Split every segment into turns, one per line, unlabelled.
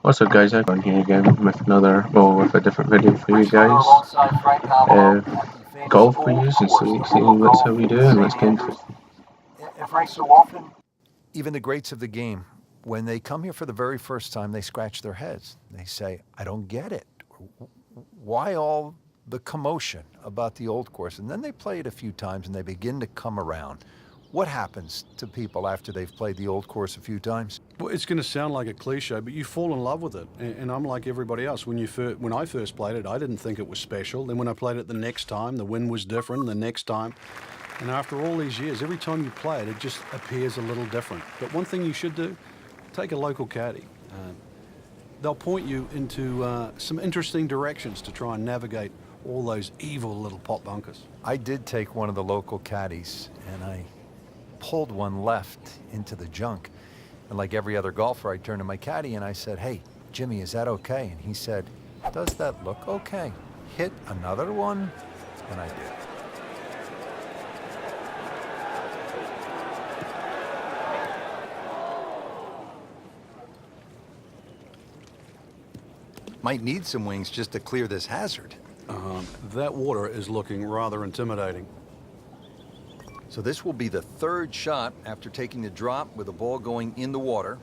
What's up guys, I'm here again with with a different video for you guys. Uh, Golf for you, and seeing let's how we do and let's get into it.
Even the greats of the game, when they come here for the very first time, they scratch their heads. They say, I don't get it. Why all the commotion about the old course? And then they play it a few times and they begin to come around. What happens to people after they've played the old course a few times?
Well, it's going to sound like a cliche, but you fall in love with it. And I'm like everybody else. When I first played it, I didn't think it was special. Then when I played it the next time, the wind was different. The next time, and after all these years, every time you play it, it just appears a little different. But one thing you should do, take a local caddy. They'll point you into some interesting directions to try and navigate all those evil little pot bunkers.
I did take one of the local caddies and I pulled one left into the junk. And like every other golfer, I turned to my caddy and I said, hey, Jimmy, is that okay? And he said, does that look okay? Hit another one? And I did. Might need some wings just to clear this hazard.
That water is looking rather intimidating.
So this will be the third shot after taking the drop with the ball going in the water.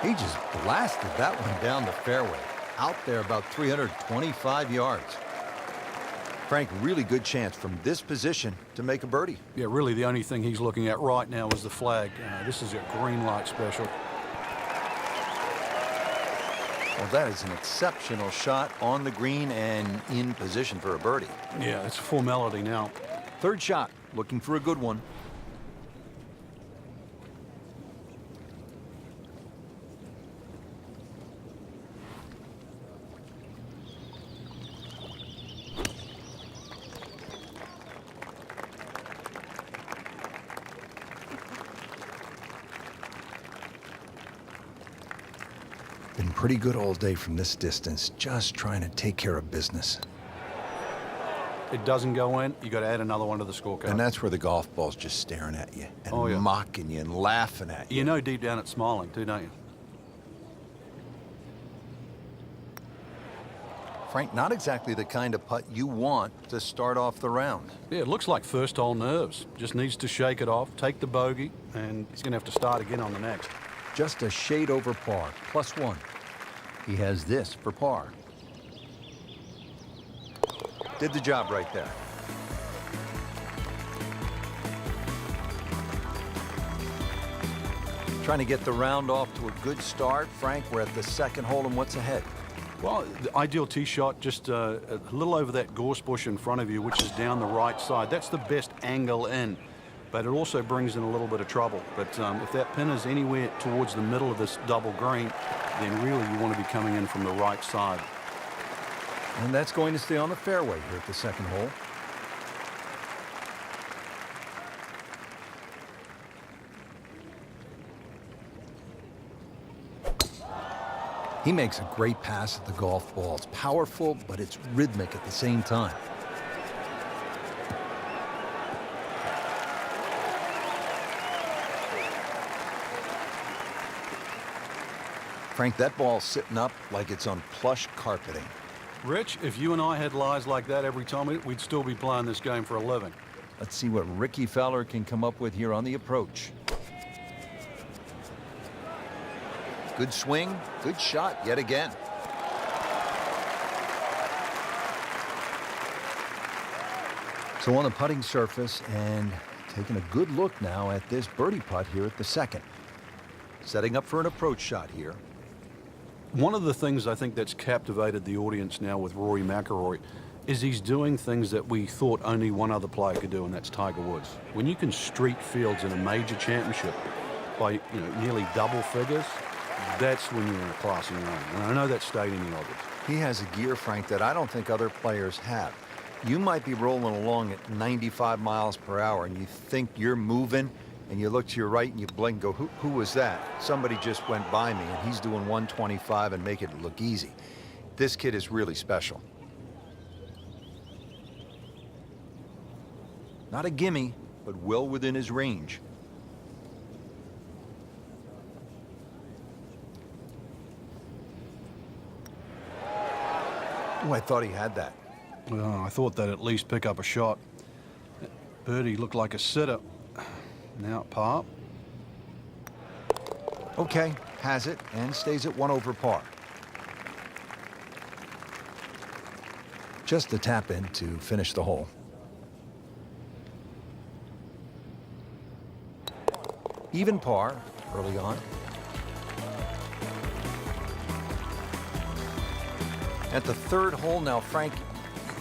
He just blasted that one down the fairway, out there about 325 yards. Frank, really good chance from this position to make a birdie.
Yeah, really the only thing he's looking at right now is the flag. This is a green light special.
Well, that is an exceptional shot on the green and in position for a birdie.
Yeah, it's a formality now.
Third shot, looking for a good one. Been pretty good all day from this distance, just trying to take care of business.
It doesn't go in, you got to add another one to the scorecard.
And that's where the golf ball's just staring at you and mocking you and laughing at you.
You know deep down it's smiling too, don't you?
Frank, not exactly the kind of putt you want to start off the round.
Yeah, it looks like first hole nerves. Just needs to shake it off, take the bogey, and he's going to have to start again on the next.
Just a shade over par, +1. He has this for par. Did the job right there. Trying to get the round off to a good start. Frank, we're at the second hole, and what's ahead?
Well, the ideal tee shot just a little over that gorse bush in front of you, which is down the right side. That's the best angle in, but it also brings in a little bit of trouble. But if that pin is anywhere towards the middle of this double green, then really you want to be coming in from the right side.
And that's going to stay on the fairway here at the second hole. He makes a great pass at the golf ball. It's powerful, but it's rhythmic at the same time. Frank, that ball's sitting up like it's on plush carpeting.
Rich, if you and I had lies like that every time, we'd still be playing this game for a living.
Let's see what Ricky Fowler can come up with here on the approach. Good swing, good shot yet again. So on the putting surface and taking a good look now at this birdie putt here at the second. Setting up for an approach shot here.
One of the things I think that's captivated the audience now with Rory Mcllroy is he's doing things that we thought only one other player could do, and that's Tiger Woods. When you can streak fields in a major championship by nearly double figures, that's when you're in a class of your own. And I know that stayed in the obvious.
He has a gear, Frank, that I don't think other players have. You might be rolling along at 95 miles per hour and you think you're moving, and you look to your right and you blink and go, who was that? Somebody just went by me and he's doing 125 and make it look easy. This kid is really special. Not a gimme, but well within his range. Oh, I thought he had that.
Well, I thought they'd at least pick up a shot. Birdie looked like a sitter. Now at par.
Okay, has it and stays at 1 over par. Just a tap in to finish the hole. Even par early on. At the third hole now, Frank,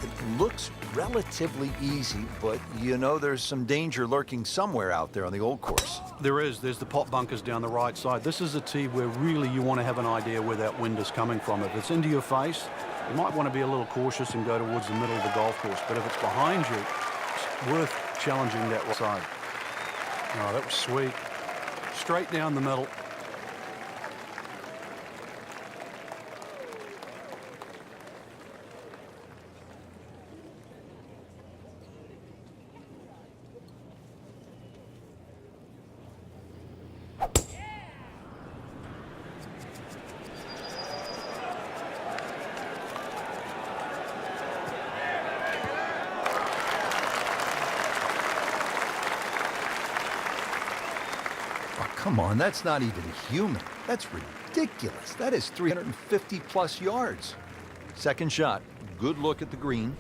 it looks relatively easy, but you know there's some danger lurking somewhere out there on the old course.
There is. There's the pot bunkers down the right side. This is a tee where really you want to have an idea where that wind is coming from. If it's into your face, you might want to be a little cautious and go towards the middle of the golf course. But if it's behind you, it's worth challenging that right side. Oh, that was sweet. Straight down the middle.
Come on, that's not even human. That's ridiculous. That is 350 plus yards. Second shot, good look at the green.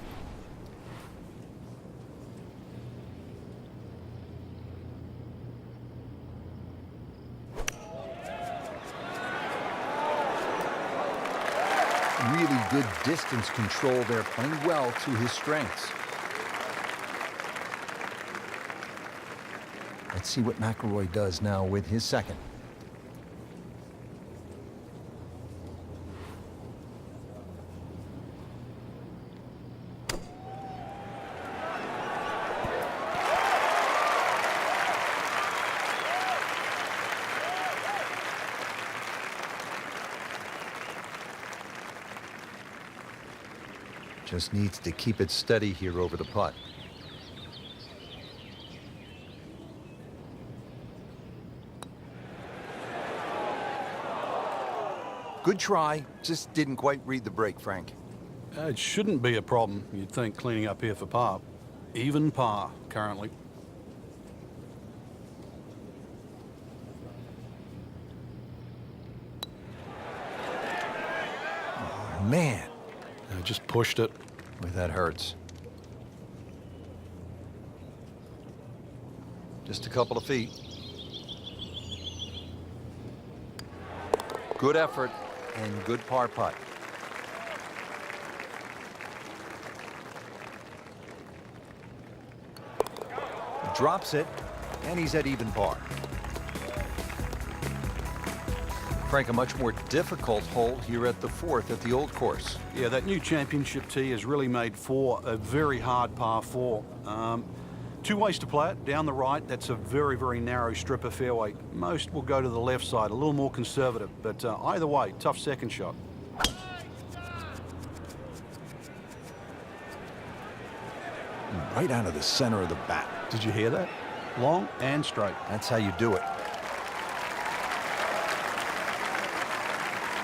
Really good distance control there, playing well to his strengths. Let's see what Mcllroy does now with his second. Just needs to keep it steady here over the putt. Good try, just didn't quite read the break, Frank.
It shouldn't be a problem, you'd think, cleaning up here for par. Even par, currently.
Oh, man.
I just pushed it.
Boy, that hurts. Just a couple of feet. Good effort and good par putt. Drops it, and he's at even par. Frank, a much more difficult hole here at the fourth at the old course.
Yeah, that new championship tee has really made for a very hard par 4. Two ways to play it. Down the right, that's a very, very narrow strip of fairway. Most will go to the left side, a little more conservative, but either way, tough second shot.
Right out of the center of the bat.
Did you hear that? Long and straight.
That's how you do it.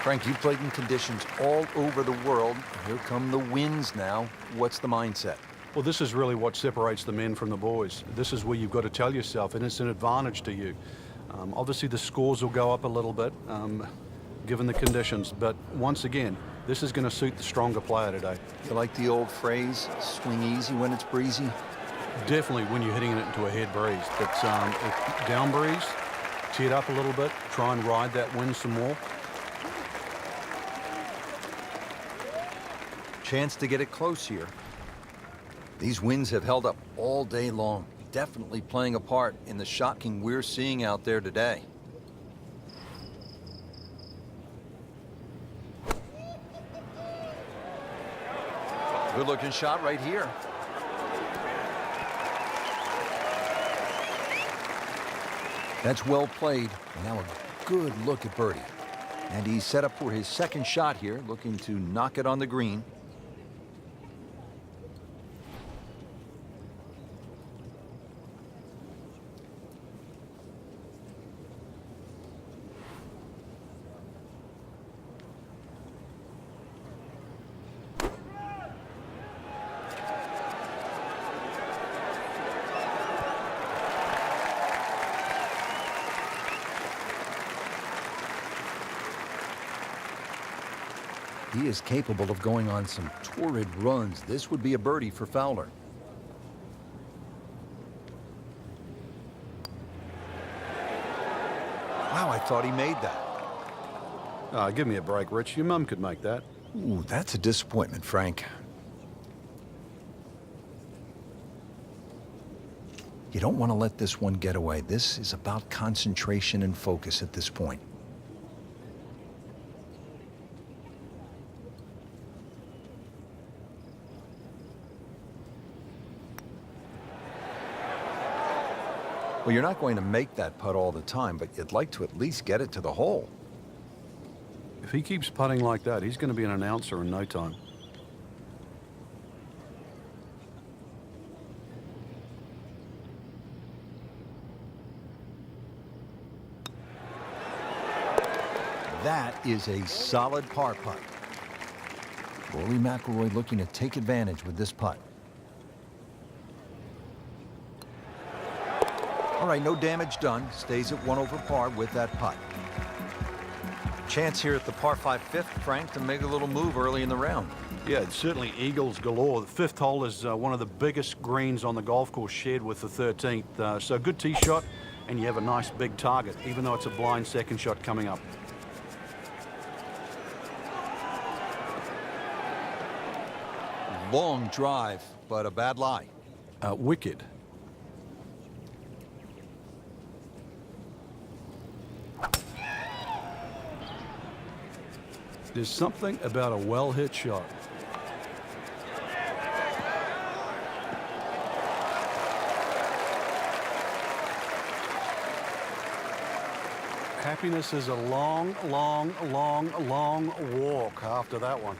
Frank, you played in conditions all over the world. Here come the winds now. What's the mindset?
Well, this is really what separates the men from the boys. This is where you've got to tell yourself, and it's an advantage to you. Obviously, the scores will go up a little bit, given the conditions. But once again, this is going to suit the stronger player today.
You like the old phrase, swing easy when it's breezy?
Definitely when you're hitting it into a head breeze. But if down breeze, tee it up a little bit, try and ride that wind some more.
Chance to get it close here. These winds have held up all day long, definitely playing a part in the shocking we're seeing out there today. Good-looking shot right here. That's well played. Now a good look at birdie. And he's set up for his second shot here, looking to knock it on the green. He is capable of going on some torrid runs. This would be a birdie for Fowler. Wow, I thought he made that.
Give me a break, Rich. Your mum could make that.
Ooh, that's a disappointment, Frank. You don't want to let this one get away. This is about concentration and focus at this point. Well, you're not going to make that putt all the time, but you'd like to at least get it to the hole.
If he keeps putting like that, he's going to be an announcer in no time.
That is a solid par putt. Rory Mcllroy looking to take advantage with this putt. All right, no damage done. Stays at 1 over par with that putt. Chance here at the par 5 fifth, Frank, to make a little move early in the round.
Yeah, it's certainly eagles galore. The fifth hole is one of the biggest greens on the golf course, shared with the 13th. So good tee shot, and you have a nice big target, even though it's a blind second shot coming up.
Long drive, but a bad lie.
Wicked. There's something about a well-hit shot. Happiness is a long, long, long, long walk after that one.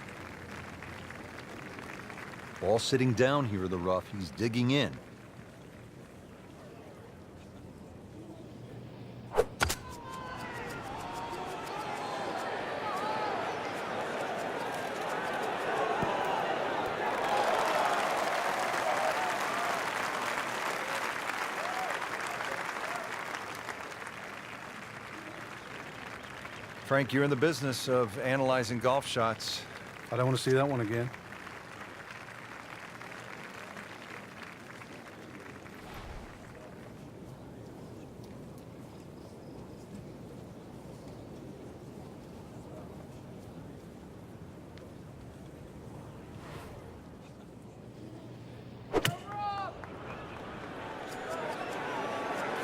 Ball sitting down here in the rough. He's digging in. Frank, you're in the business of analyzing golf shots.
I don't want to see that one again.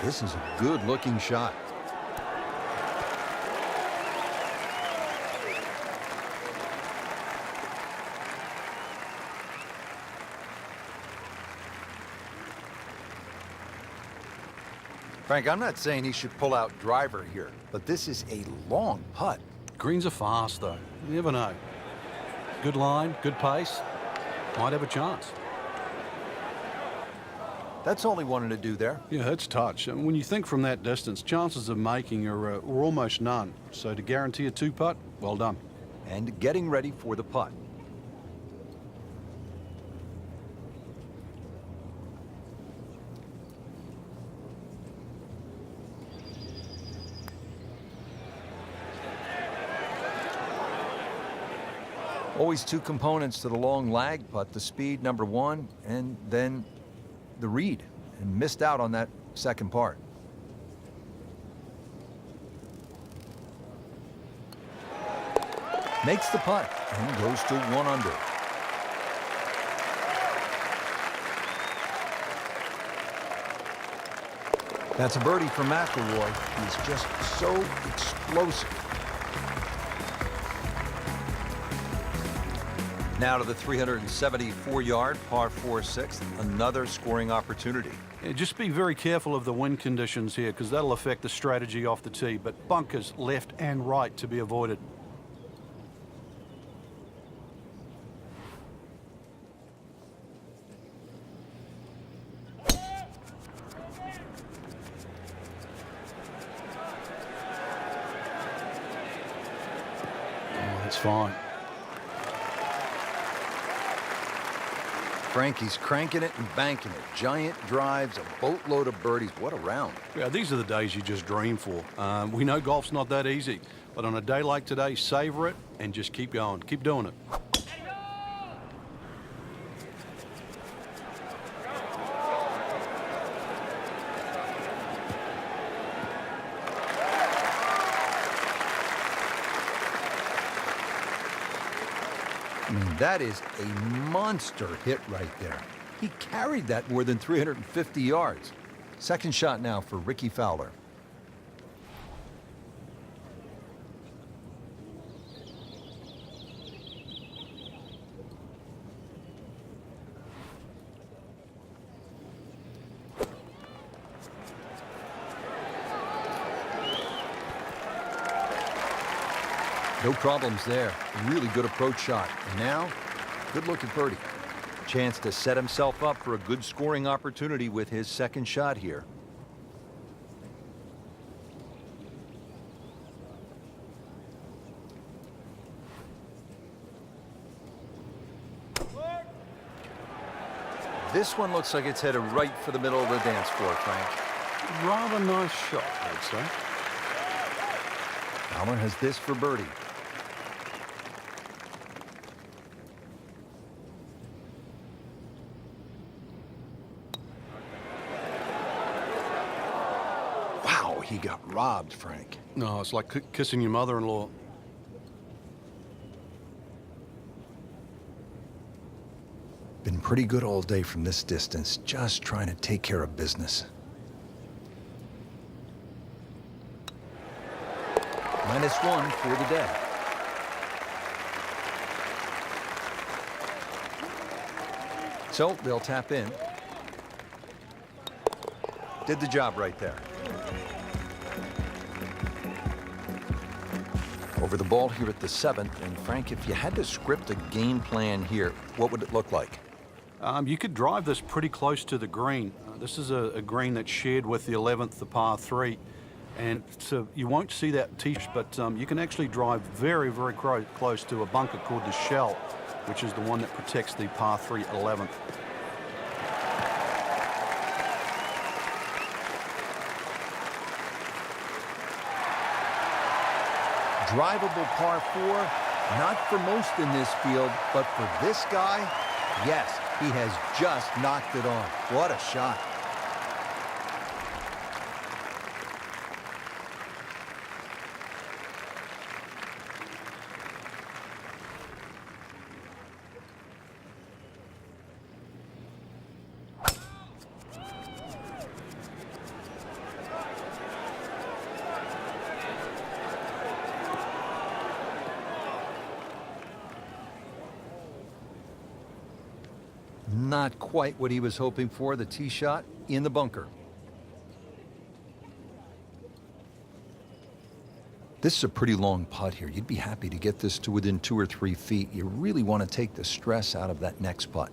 This is a good-looking shot. Frank, I'm not saying he should pull out driver here, but this is a long putt.
Greens are fast, though. You never know. Good line, good pace. Might have a chance.
That's all he wanted to do there.
Yeah, it's touch. And when you think from that distance, chances of making are almost none. So to guarantee a two-putt, well done.
And getting ready for the putt. Always two components to the long lag putt, the speed, number one, and then the read, and missed out on that second part. Makes the putt and goes to 1 under. That's a birdie for Mcllroy. He's just so explosive. Now to the 374-yard par 4-6, another scoring opportunity.
Yeah, just be very careful of the wind conditions here because that'll affect the strategy off the tee, but bunkers left and right to be avoided. That's fine.
Frankie's cranking it and banking it. Giant drives, a boatload of birdies. What a round.
Yeah, these are the days you just dream for. We know golf's not that easy, but on a day like today, savor it and just keep going. Keep doing it.
I mean, that is a monster hit right there. He carried that more than 350 yards. Second shot now for Ricky Fowler. No problems there. Really good approach shot. And now, good look at birdie. Chance to set himself up for a good scoring opportunity with his second shot here. This one looks like it's headed right for the middle of the dance floor, Frank.
Rather nice shot, I'd say.
Fowler has this for birdie. Wow, he got robbed, Frank.
No, it's like kissing your mother-in-law.
Been pretty good all day from this distance, just trying to take care of business. -1 for the day. So they'll tap in. Did the job right there. Over the ball here at the 7th. And Frank, if you had to script a game plan here, what would it look like?
You could drive this pretty close to the green. This is a green that's shared with the 11th, the par 3. And so you won't see that tee, but you can actually drive very, very close to a bunker called the shell, which is the one that protects the par 3 11th.
Drivable par 4, not for most in this field, but for this guy, yes, he has just knocked it on. What a shot. Not quite what he was hoping for, the tee shot in the bunker. This is a pretty long putt here. You'd be happy to get this to within 2 or 3 feet. You really want to take the stress out of that next putt.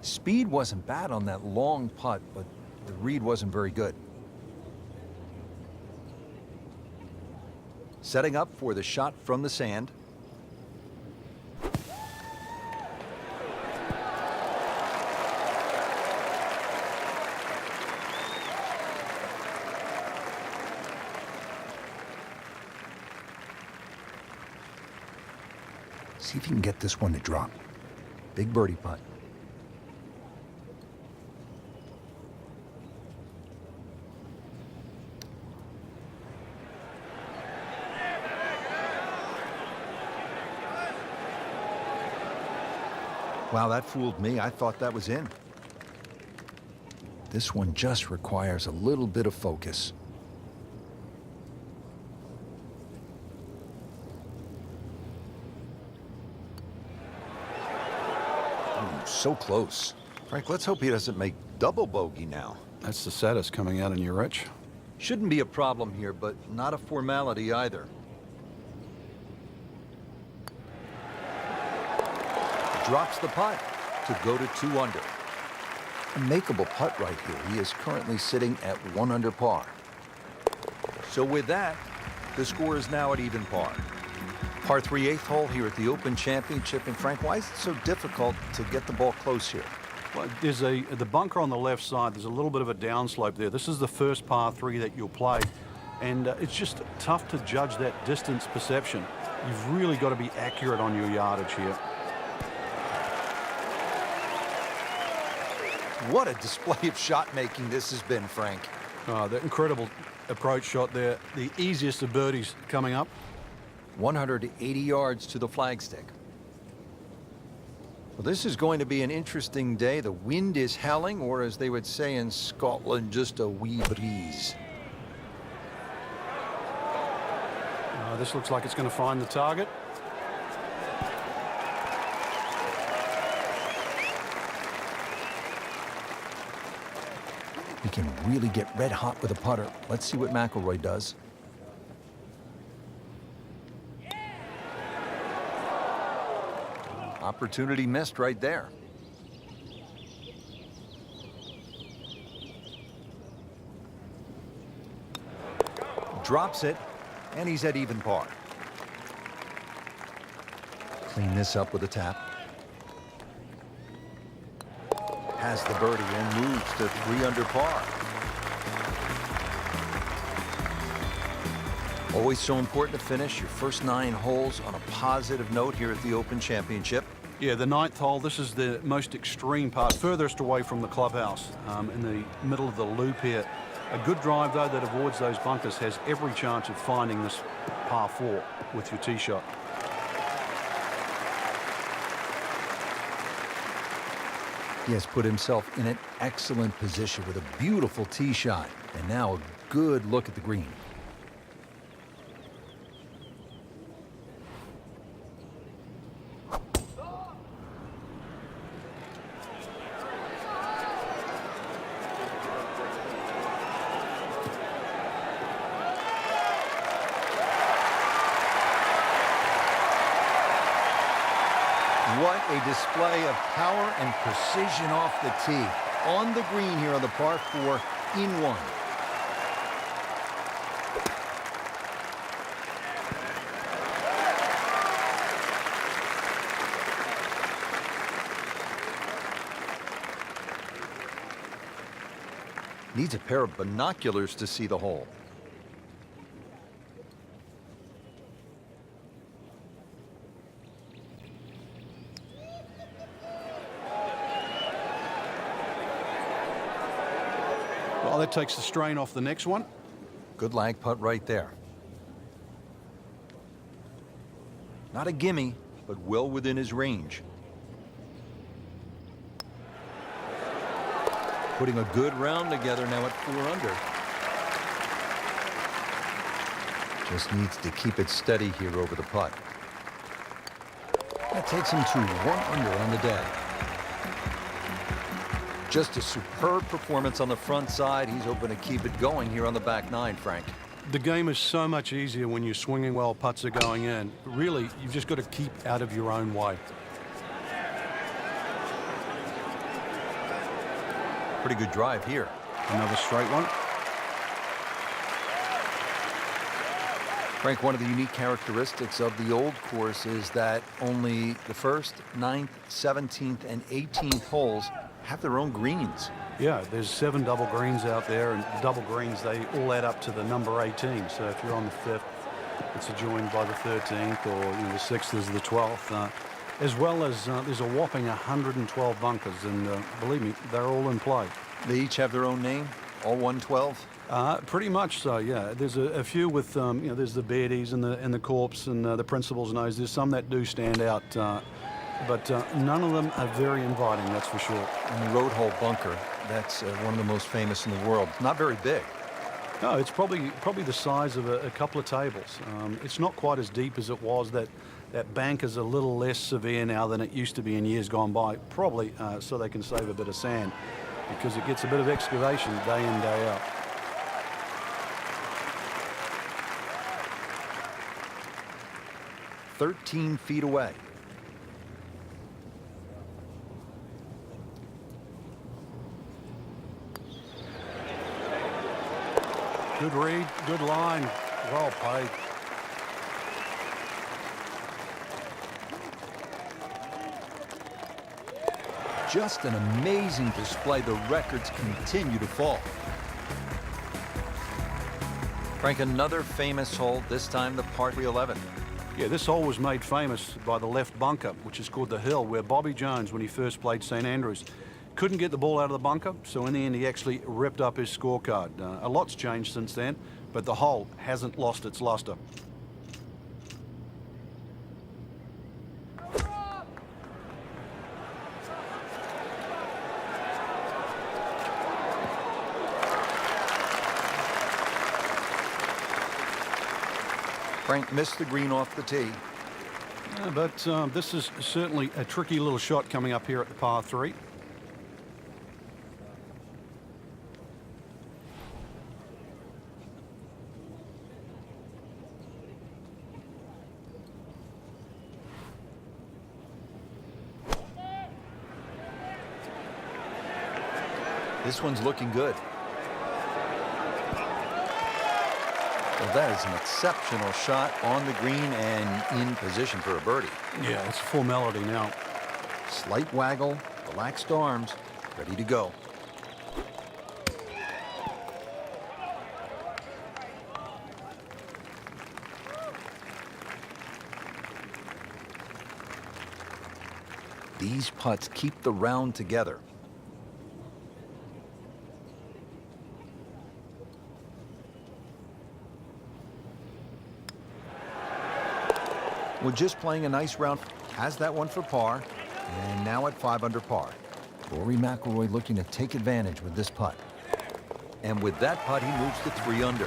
Speed wasn't bad on that long putt, but the read wasn't very good. Setting up for the shot from the sand. See if you can get this one to drop. Big birdie putt. Wow, that fooled me. I thought that was in. This one just requires a little bit of focus. Ooh, so close. Frank, let's hope he doesn't make double bogey now.
That's the saddest coming out in your Rich.
Shouldn't be a problem here, but not a formality either. Drops the putt to go to 2 under. A makeable putt right here. He is currently sitting at 1 under par. So with that, the score is now at even par. Par 3 8th hole here at the Open Championship. And Frank, why is it so difficult to get the ball close here?
Well, there's the bunker on the left side. There's a little bit of a downslope there. This is the first par 3 that you'll play. And it's just tough to judge that distance perception. You've really got to be accurate on your yardage here.
What a display of shot making this has been, Frank.
That incredible approach shot there. The easiest of birdies coming up.
180 yards to the flagstick. Well, this is going to be an interesting day. The wind is howling, or as they would say in Scotland, just a wee breeze.
This looks like it's going to find the target.
He can really get red hot with a putter. Let's see what Mcllroy does. Opportunity missed right there. Drops it, and he's at even par. Clean this up with a tap. Has the birdie and moves to 3 under par. Always so important to finish your first 9 holes on a positive note here at the Open Championship.
Yeah, the 9th hole, this is the most extreme part, furthest away from the clubhouse, in the middle of the loop here. A good drive, though, that avoids those bunkers has every chance of finding this par 4 with your tee shot.
He has put himself in an excellent position with a beautiful tee shot. And now a good look at the green. What a display of power and precision off the tee. On the green here on the par 4 in 1. Needs a pair of binoculars to see the hole.
Well, that takes the strain off the next one.
Good lag putt right there. Not a gimme, but well within his range. Putting a good round together now at 4 under. Just needs to keep it steady here over the putt. That takes him to 1 under on the day. Just a superb performance on the front side. He's hoping to keep it going here on the back 9, Frank.
The game is so much easier when you're swinging well, putts are going in. Really, you've just got to keep out of your own way.
Pretty good drive here.
Another straight one.
Frank, one of the unique characteristics of the old course is that only the 1st, 9th, 17th, and 18th holes have their own greens.
Yeah, there's 7 double greens out there, and the double greens, they all add up to the number 18. So if you're on the 5th, It's adjoined by the 13th, or the 6th is the 12th, as well as there's a whopping 112 bunkers, and believe me, they're all in play.
They each have their own name, all 112?
Pretty much so, yeah. There's a few with, there's the Beardies and the Corps and the Principal's Nose. There's some that do stand out, but none of them are very inviting, that's for sure.
And the Road Hole bunker, that's one of the most famous in the world. Not very big.
No, it's probably the size of a couple of tables. It's not quite as deep as it was. That bank is a little less severe now than it used to be in years gone by, probably so they can save a bit of sand, because it gets a bit of excavation day in, day out.
"13 feet away."
Good read, good line, well played.
Just an amazing display. The records continue to fall. Frank, another famous hole, this time the par 311.
Yeah, this hole was made famous by the left bunker, which is called the Hill, where Bobby Jones, when he first played St Andrews, couldn't get the ball out of the bunker, so in the end he actually ripped up his scorecard. A lot's changed since then, but the hole hasn't lost its luster.
Frank missed the green off the tee.
Yeah, but this is certainly a tricky little shot coming up here at the par 3.
This one's looking good. Well, that is an exceptional shot on the green and in position for a birdie.
Yeah, it's a formality now.
Slight waggle, relaxed arms, ready to go. These putts keep the round together. We're just playing a nice round. Has that one for par, and now at 5 under par. Rory McIlroy looking to take advantage with this putt. And with that putt, he moves to 3 under.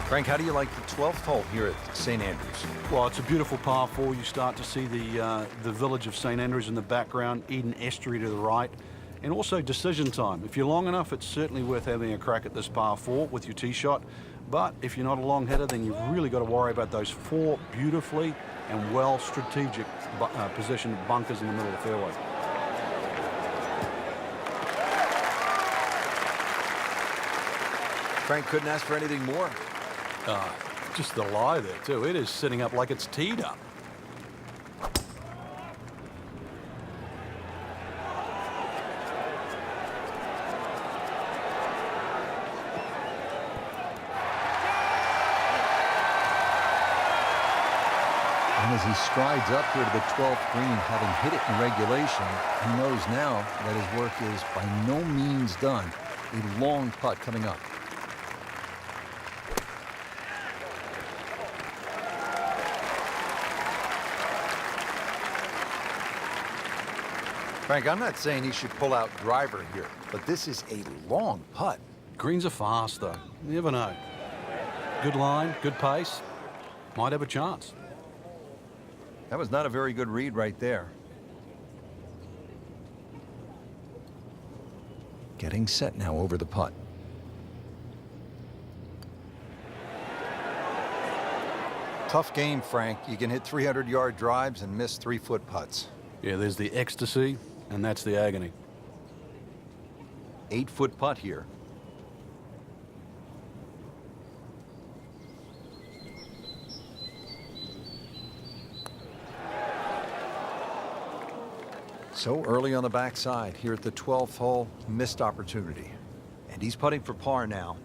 Frank, how do you like the 12th hole here at St Andrews?
Well, it's a beautiful par 4. You start to see the village of St Andrews in the background, Eden Estuary to the right, and also decision time. If you're long enough, it's certainly worth having a crack at this par 4 with your tee shot. But if you're not a long hitter, then you've really got to worry about those 4 beautifully and well strategic positioned bunkers in the middle of the fairway.
Frank couldn't ask for anything more.
Just the lie there, too. It is sitting up like it's teed up.
And as he strides up here to the 12th green, having hit it in regulation, he knows now that his work is by no means done. A long putt coming up. Frank, I'm not saying he should pull out driver here, but this is a long putt.
Greens are fast, though. You never know. Good line, good pace. Might have a chance.
That was not a very good read right there. Getting set now over the putt. Tough game, Frank. You can hit 300-yard drives and miss 3-foot putts.
Yeah, there's the ecstasy, and that's the agony.
8-foot putt here. So early on the backside here at the 12th hole, missed opportunity. And he's putting for par now.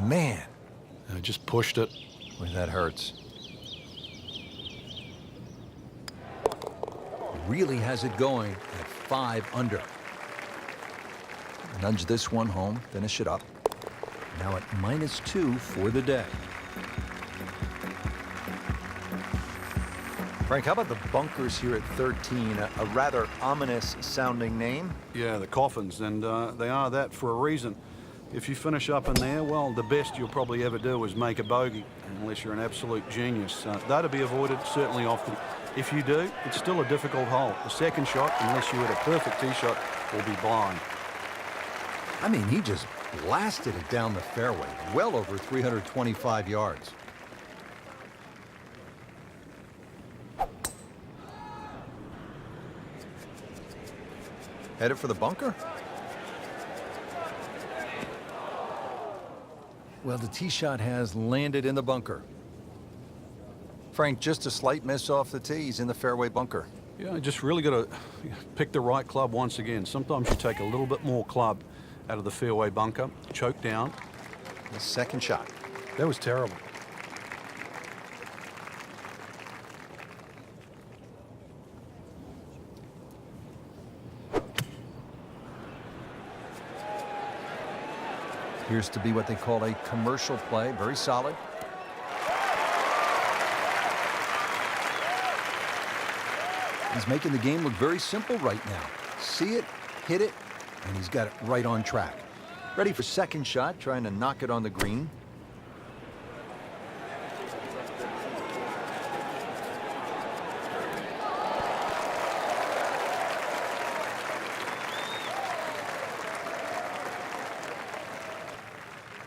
Man,
Just pushed it.
boy, that hurts. Really has it going at 5 under. Nudge this one home, finish it up. Now at -2 for the day. Frank, how about the bunkers here at 13? A rather ominous sounding name.
Yeah, the coffins, and they are that for a reason. If you finish up in there, well, the best you'll probably ever do is make a bogey, unless you're an absolute genius. They're to be avoided, certainly off the... If you do, it's still a difficult hole. The second shot, unless you hit a perfect tee shot, will be blind.
I mean, he just blasted it down the fairway, well over 325 yards. Headed for the bunker? Well, the tee shot has landed in the bunker. Frank, just a slight miss off the tee. He's in the fairway bunker.
Yeah, just really got to pick the right club once again. Sometimes you take a little bit more club out of the fairway bunker, choke down.
The second shot.
That was terrible.
Appears to be what they call a commercial play. Very solid. He's making the game look very simple right now. See it, hit it, and he's got it right on track. Ready for second shot, trying to knock it on the green.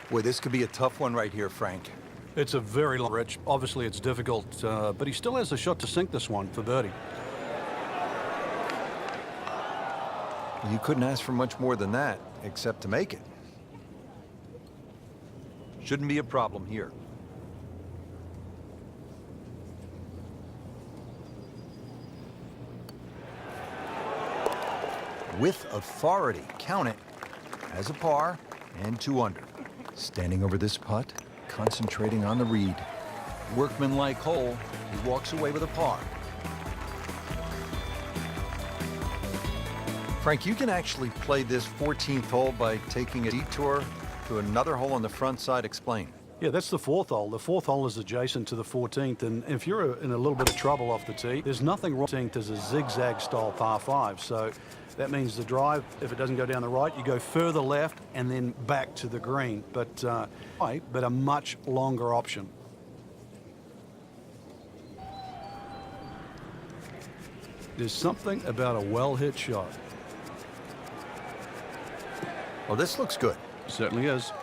Boy, this could be a tough one right here, Frank.
It's a very long rich. Obviously, it's difficult, but he still has a shot to sink this one for birdie.
You couldn't ask for much more than that, except to make it. Shouldn't be a problem here. With authority, count it as a par and 2 under. Standing over this putt, concentrating on the read. Workmanlike hole, he walks away with a par. Frank, you can actually play this 14th hole by taking a detour to another hole on the front side. Explain.
Yeah, that's the 4th hole. The 4th hole is adjacent to the 14th, and if you're in a little bit of trouble off the tee, there's nothing wrong. 14th is a zigzag style par 5, so that means the drive, if it doesn't go down the right, you go further left and then back to the green, but a much longer option. There's something about a well-hit shot.
Well, this looks good.
Certainly is.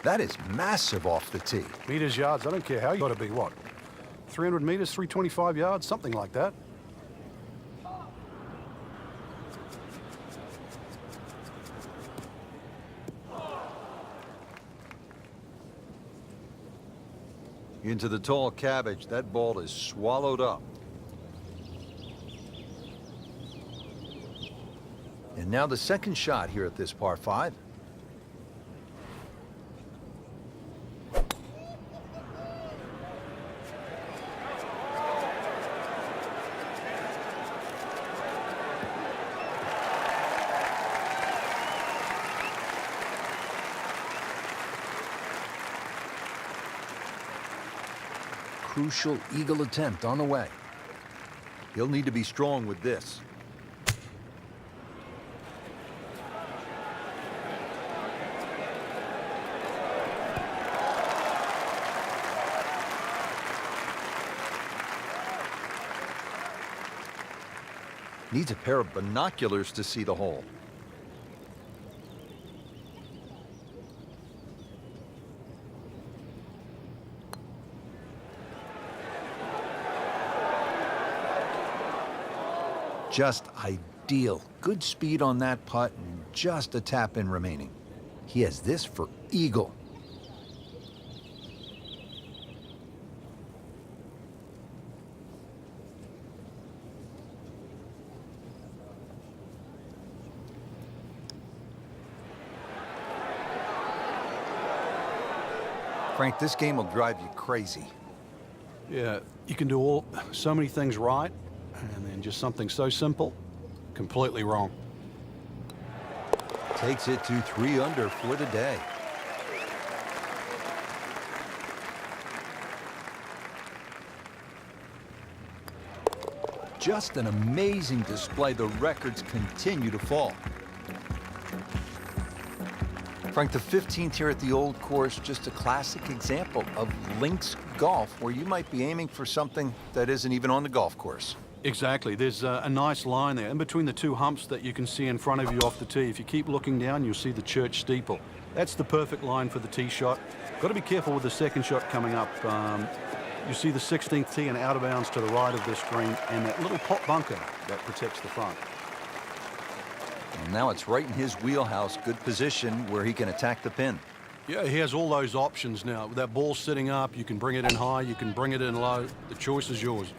That is massive off the tee.
Meters, yards, I don't care how you got to be, what? 300 meters, 325 yards, something like that.
Into the tall cabbage, that ball is swallowed up. And now the second shot here at this par 5. Crucial eagle attempt on the way. He'll need to be strong with this. Needs a pair of binoculars to see the hole. Just ideal. Good speed on that putt and just a tap in remaining. He has this for eagle. Frank, this game will drive you crazy.
Yeah, you can do so many things right, and then just something so simple, completely wrong.
Takes it to 3 under for the day. Just an amazing display. The records continue to fall. Frank, the 15th here at the Old Course, just a classic example of links golf, where you might be aiming for something that isn't even on the golf course.
Exactly. There's a nice line there in between the two humps that you can see in front of you off the tee. If you keep looking down, you'll see the church steeple. That's the perfect line for the tee shot. Got to be careful with the second shot coming up. You see the 16th tee and out of bounds to the right of this green, and that little pot bunker that protects the front.
And now it's right in his wheelhouse. Good position where he can attack the pin.
Yeah, he has all those options now. With that ball sitting up, you can bring it in high, you can bring it in low. The choice is yours.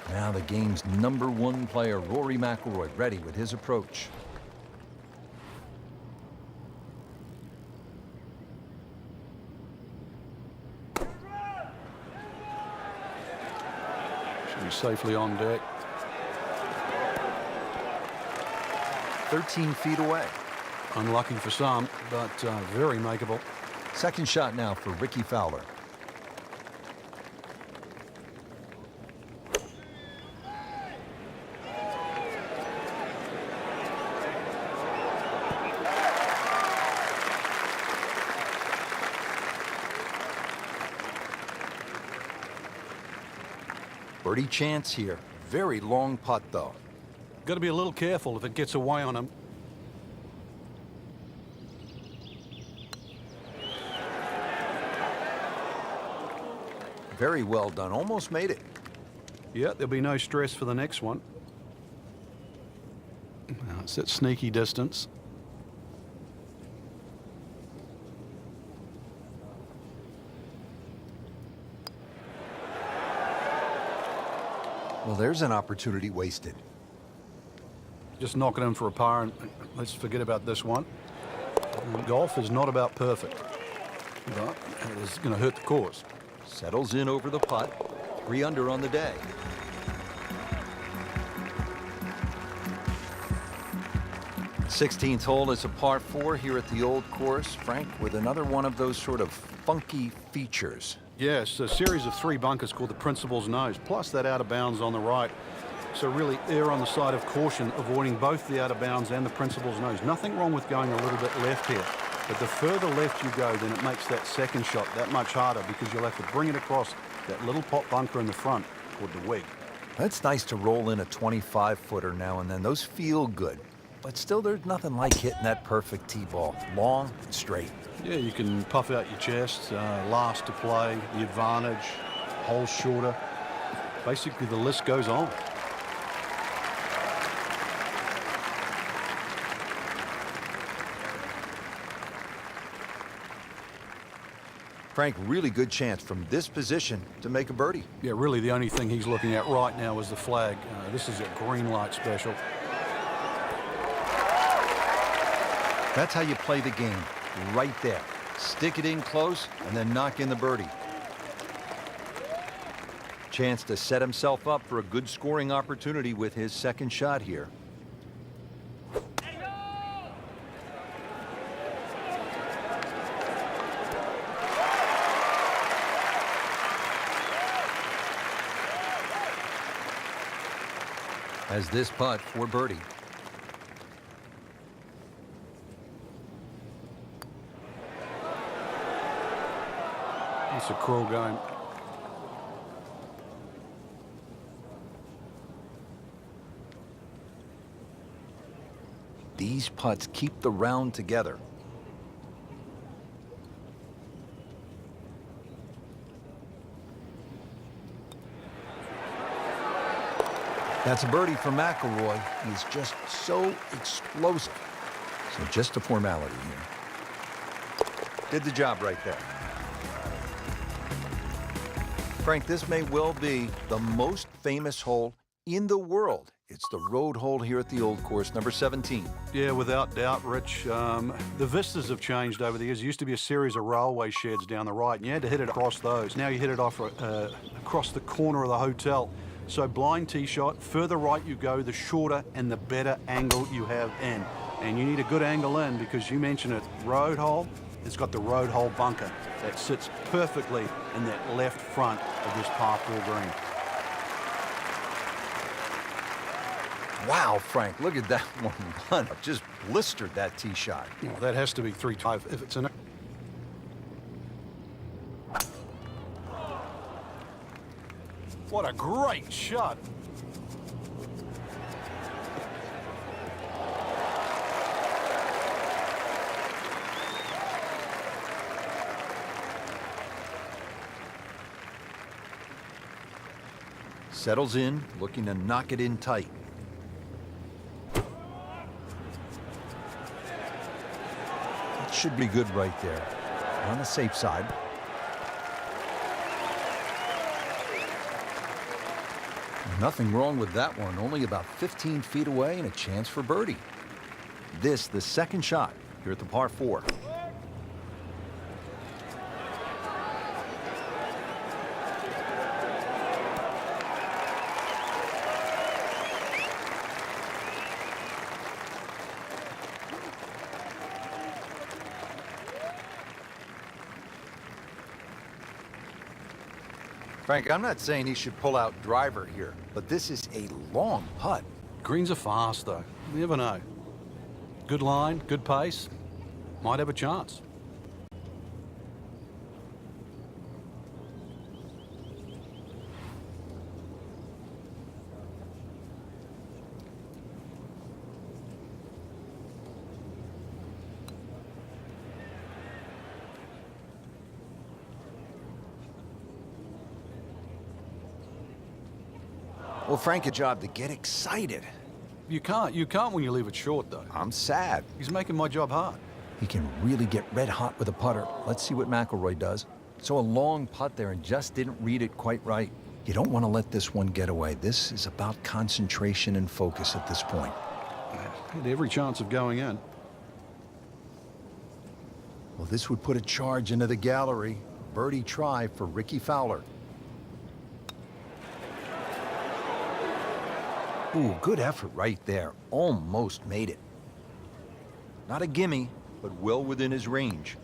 Now the game's #1 player, Rory Mcllroy, ready with his approach.
Should be safely on deck.
13 feet away.
Unlucky for some, but very makeable.
Second shot now for Ricky Fowler. Birdie chance here. Very long putt, though.
Got to be a little careful if it gets away on him.
Very well done. Almost made it.
Yeah, there'll be no stress for the next one. Now it's at sneaky distance.
Well, there's an opportunity wasted.
Just knock it in for a par, and let's forget about this one. Golf is not about perfect, but it is going to hurt the course.
Settles in over the putt. 3 under on the day. th hole is a par 4 here at the Old Course, Frank, with another one of those sort of funky features.
Yes, a series of 3 bunkers called the principal's nose, plus that out of bounds on the right. So really err on the side of caution, avoiding both the out of bounds and the principal's nose. Nothing wrong with going a little bit left here. But the further left you go, then it makes that second shot that much harder, because you'll have to bring it across that little pot bunker in the front called the wig.
It's nice to roll in a 25-footer now and then. Those feel good. But still, there's nothing like hitting that perfect tee ball. Long and straight.
Yeah, you can puff out your chest, last to play, the advantage, hole shorter. Basically, the list goes on.
Frank, really good chance from this position to make a birdie.
Yeah, really the only thing he's looking at right now is the flag. This is a green light special.
That's how you play the game, right there. Stick it in close and then knock in the birdie. Chance to set himself up for a good scoring opportunity with his second shot here. As this putt for birdie.
It's a cruel game.
These putts keep the round together. That's a birdie for Mcllroy. He's just so explosive. So just a formality here. Did the job right there. Frank, this may well be the most famous hole in the world. It's the road hole here at the Old Course, number 17.
Yeah, without doubt, Rich. The vistas have changed over the years. There used to be a series of railway sheds down the right, and you had to hit it across those. Now you hit it off across the corner of the hotel. So blind tee shot, further right you go, the shorter and the better angle you have in. And you need a good angle in because you mentioned it, road hole, it's got the road hole bunker that sits perfectly in that left front of this par 4 green.
Wow, Frank, look at that one. Just blistered that tee shot.
Well, that has to be 3-5 if it's in it. What a great shot.
Settles in, looking to knock it in tight. That should be good right there. On the safe side. Nothing wrong with that one. Only about 15 feet away and a chance for birdie. This, the second shot here at the par 4. Frank, I'm not saying he should pull out driver here, but this is a long putt.
Greens are fast, though. You never know. Good line, good pace. Might have a chance.
Well, Frank, a job to get excited.
You can't when you leave it short, though.
I'm sad.
He's making my job hard.
He can really get red hot with a putter. Let's see what Mcllroy does. So a long putt there and just didn't read it quite right. You don't want to let this one get away. This is about concentration and focus at this point.
Had every chance of going in.
Well, this would put a charge into the gallery. Birdie try for Ricky Fowler. Ooh, good effort right there. Almost made it. Not a gimme, but well within his range.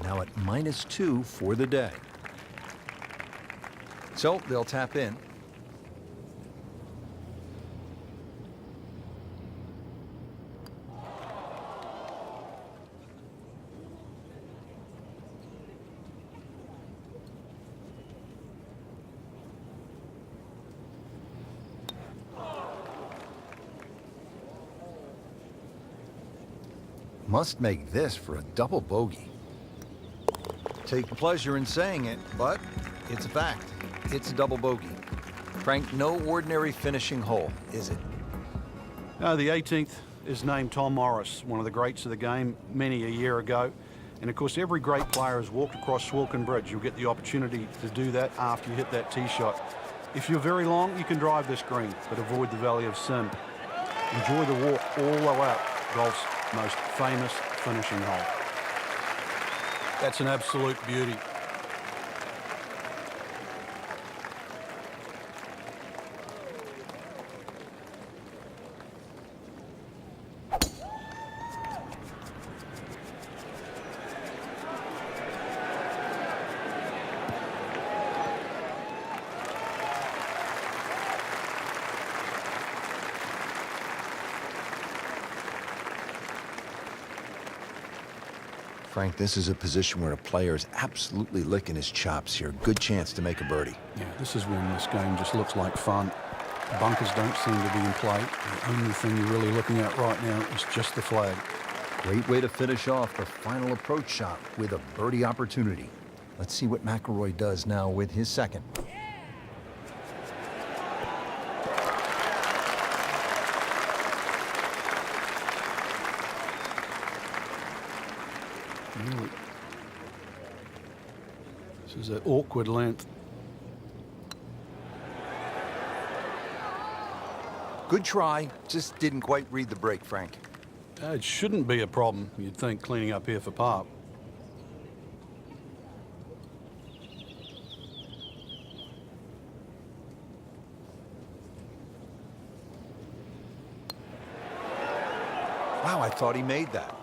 Now at -2 for the day. So they'll tap in. Must make this for a double bogey. Take pleasure in saying it, but it's a fact. It's a double bogey. Frank, no ordinary finishing hole, is it?
No, the 18th is named Tom Morris, one of the greats of the game many a year ago. And of course, every great player has walked across Swilcan Bridge. You'll get the opportunity to do that after you hit that tee shot. If you're very long, you can drive this green, but avoid the Valley of Sin. Enjoy the walk all the way up golf's most famous finishing hole. That's an absolute beauty.
Frank, this is a position where a player is absolutely licking his chops here. Good chance to make a birdie.
Yeah, this is when this game just looks like fun. Bunkers don't seem to be in play. The only thing you're really looking at right now is just the flag.
Great way to finish off the final approach shot with a birdie opportunity. Let's see what Mcllroy does now with his second.
This is an awkward length.
Good try, just didn't quite read the break, Frank.
It shouldn't be a problem, you'd think, cleaning up here for par.
Wow, I thought he made that.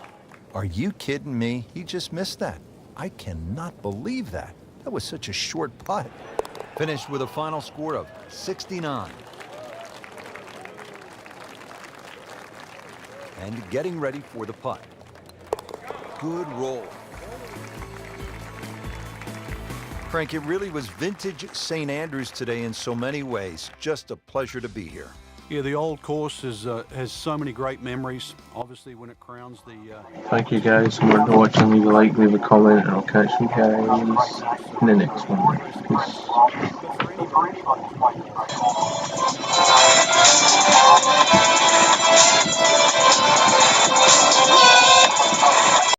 Are you kidding me? He just missed that. I cannot believe that. That was such a short putt. Finished with a final score of 69. And getting ready for the putt. Good roll. Frank, it really was vintage St. Andrews today in so many ways. Just a pleasure to be here.
Yeah, the old course has so many great memories. Obviously, when it crowns the...
Thank you guys so much for watching. Leave a like, leave a comment, and I'll catch you guys in the next one. Peace.